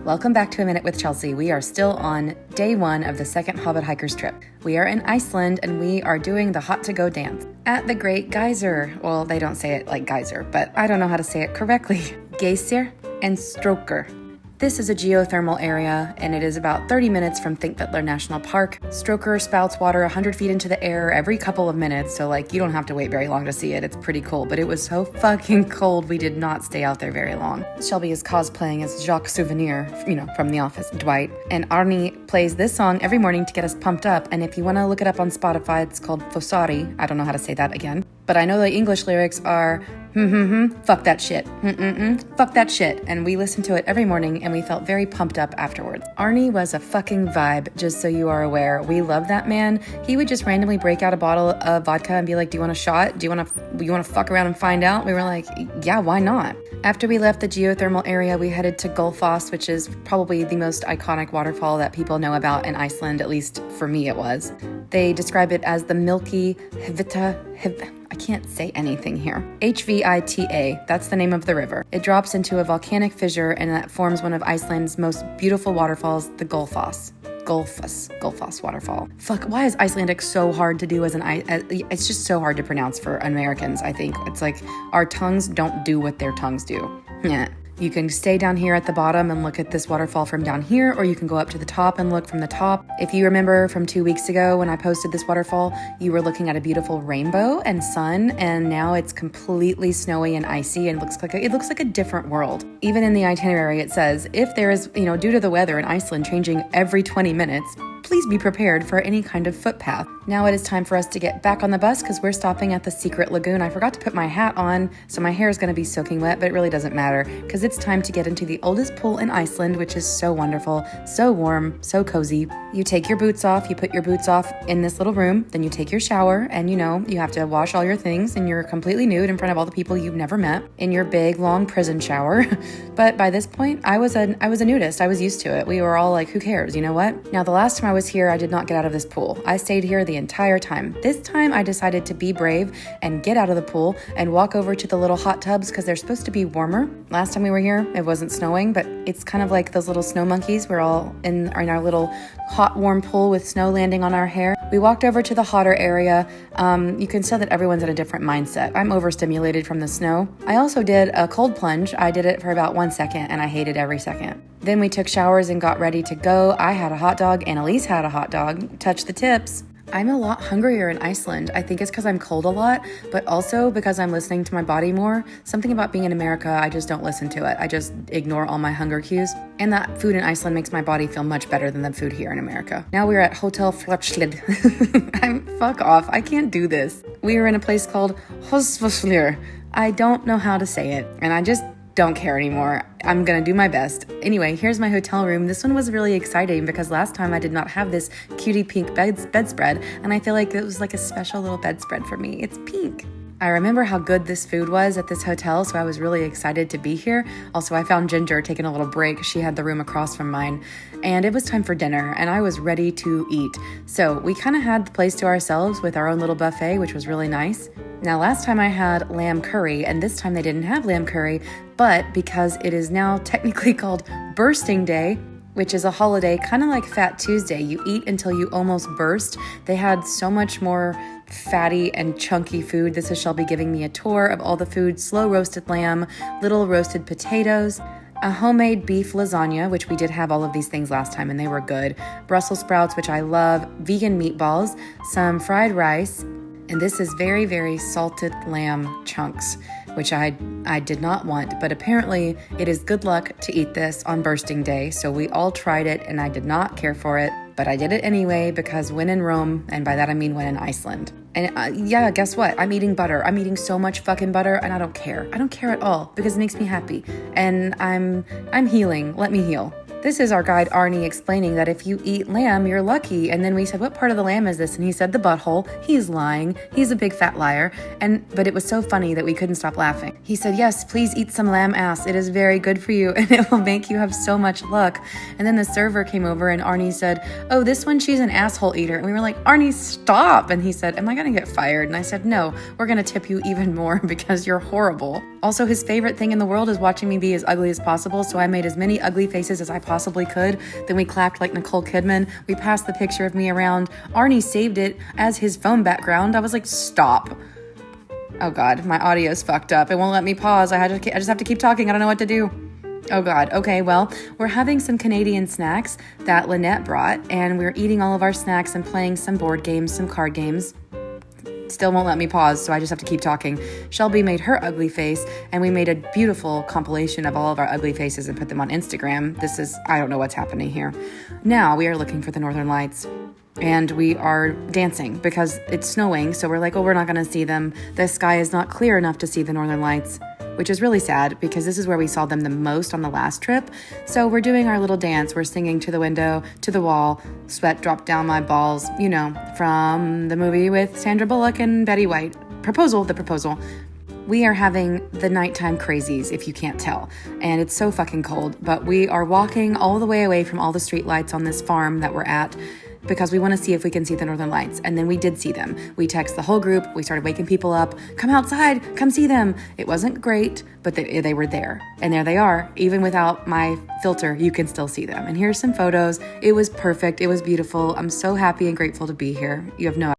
Welcome back to A Minute with Chelsea. We are still on day 1 of the second Hobbit Hikers trip. We are in Iceland and we are doing the hot to go dance at the Great Geyser. Well, they don't say it like geyser, but I don't know how to say it correctly. Geysir and Stroker. This is a geothermal area, and it is about 30 minutes from Thingvellir National Park. Stroker spouts water 100 feet into the air every couple of minutes, so you don't have to wait very long to see it. It's pretty cool, but it was so fucking cold we did not stay out there very long. Shelby is cosplaying as Jacques Souvenir, from The Office, Dwight, and Arnie plays this song every morning to get us pumped up, and if you want to look it up on Spotify, it's called Fossari. I don't know how to say that again, but I know the English lyrics are fuck that shit, fuck that shit, and we listened to it every morning and we felt very pumped up afterwards. Arnie was a fucking vibe, just so you are aware. We love that man. He would just randomly break out a bottle of vodka and be like, do you want a shot? You want to fuck around and find out? We were like, yeah, why not? After we left the geothermal area, we headed to Gullfoss, which is probably the most iconic waterfall that people know about in Iceland, at least for me it was. They describe it as the milky I can't say anything here. Hvita, that's the name of the river. It drops into a volcanic fissure and that forms one of Iceland's most beautiful waterfalls, the Gullfoss waterfall. Fuck, why is Icelandic so hard to do it's just so hard to pronounce for Americans, I think. It's like our tongues don't do what their tongues do. Yeah. You can stay down here at the bottom and look at this waterfall from down here, or you can go up to the top and look from the top. If you remember from 2 weeks ago when I posted this waterfall, you were looking at a beautiful rainbow and sun, and now it's completely snowy and icy and it looks like a different world. Even in the itinerary, it says, if there is, due to the weather in Iceland changing every 20 minutes, please be prepared for any kind of footpath. Now it is time for us to get back on the bus because we're stopping at the secret lagoon. I forgot to put my hat on, so my hair is going to be soaking wet, but it really doesn't matter because it's time to get into the oldest pool in Iceland, which is so wonderful, so warm, so cozy. You take your boots off, you put your boots off in this little room, then you take your shower, and you have to wash all your things, and you're completely nude in front of all the people you've never met in your big, long prison shower. But by this point, I was a nudist. I was used to it. We were all like, who cares? You know what? Now, the last time I was here, I did not get out of this pool. I stayed here the entire time. This time, I decided to be brave and get out of the pool and walk over to the little hot tubs because they're supposed to be warmer. Last time we were here, it wasn't snowing, but it's kind of like those little snow monkeys. We're all in our little hot, warm pool with snow landing on our hair. We walked over to the hotter area. You can tell that everyone's in a different mindset. I'm overstimulated from the snow. I also did a cold plunge. I did it for about 1 second, and I hated every second. Then we took showers and got ready to go. I had a hot dog. Annalise had a hot dog. Touch the tips. I'm a lot hungrier in Iceland. I think it's because I'm cold a lot, but also because I'm listening to my body more. Something about being in America, I just don't listen to it. I just ignore all my hunger cues. And that food in Iceland makes my body feel much better than the food here in America. Now we're at Hotel Flakslid. Fuck off. I can't do this. We are in a place called Hosvoslir. I don't know how to say it, and I just don't care anymore. I'm gonna do my best. Anyway, here's my hotel room. This one was really exciting because last time I did not have this cutie pink bedspread, and I feel like it was like a special little bedspread for me. It's pink. I remember how good this food was at this hotel, so I was really excited to be here. Also, I found Ginger taking a little break. She had the room across from mine, and it was time for dinner, and I was ready to eat. So we kind of had the place to ourselves with our own little buffet, which was really nice. Now, last time I had lamb curry, and this time they didn't have lamb curry, but because it is now technically called Bursting Day, which is a holiday kind of like Fat Tuesday. You eat until you almost burst. They had so much more fatty and chunky food. This is Shelby giving me a tour of all the food: slow roasted lamb, little roasted potatoes, a homemade beef lasagna, which we did have all of these things last time and they were good, Brussels sprouts, which I love, vegan meatballs, some fried rice, and this is very, very salted lamb chunks, which I did not want, but apparently it is good luck to eat this on Bursting Day, so we all tried it and I did not care for it, but I did it anyway because when in Rome, and by that I mean when in Iceland. And yeah, guess what? I'm eating butter. I'm eating so much fucking butter and I don't care. I don't care at all because it makes me happy. And I'm healing. Let me heal. This is our guide Arnie explaining that if you eat lamb, you're lucky. And then we said, what part of the lamb is this? And he said the butthole. He's lying. He's a big fat liar. But it was so funny that we couldn't stop laughing. He said, yes, please eat some lamb ass. It is very good for you and it will make you have so much luck. And then the server came over and Arnie said, oh, this one, she's an asshole eater. And we were like, Arnie, stop. And he said, am I going to get fired? And I said, no, we're going to tip you even more because you're horrible. Also, his favorite thing in the world is watching me be as ugly as possible. So I made as many ugly faces as I possibly possibly could. Then we clapped like Nicole Kidman. We passed the picture of me around. Arnie saved it as his phone background. I was like, stop. Oh God, my audio's fucked up. It won't let me pause. I just have to keep talking. I don't know what to do. Oh God. Okay, well, we're having some Canadian snacks that Lynette brought, and we're eating all of our snacks and playing some board games, some card games. Still won't let me pause, so I just have to keep talking. Shelby made her ugly face, and we made a beautiful compilation of all of our ugly faces and put them on Instagram. I don't know what's happening here. Now we are looking for the Northern Lights. And we are dancing because it's snowing, so we're like, oh, we're not going to see them. The sky is not clear enough to see the Northern Lights, which is really sad because this is where we saw them the most on the last trip. So we're doing our little dance. We're singing to the window, to the wall, sweat dropped down my balls, from the movie with Sandra Bullock and Betty White. The Proposal. We are having the nighttime crazies, if you can't tell. And it's so fucking cold, but we are walking all the way away from all the street lights on this farm that we're at because we want to see if we can see the Northern Lights. And then we did see them. We text the whole group. We started waking people up. Come outside. Come see them. It wasn't great, but they were there. And there they are. Even without my filter, you can still see them. And here's some photos. It was perfect. It was beautiful. I'm so happy and grateful to be here. You have no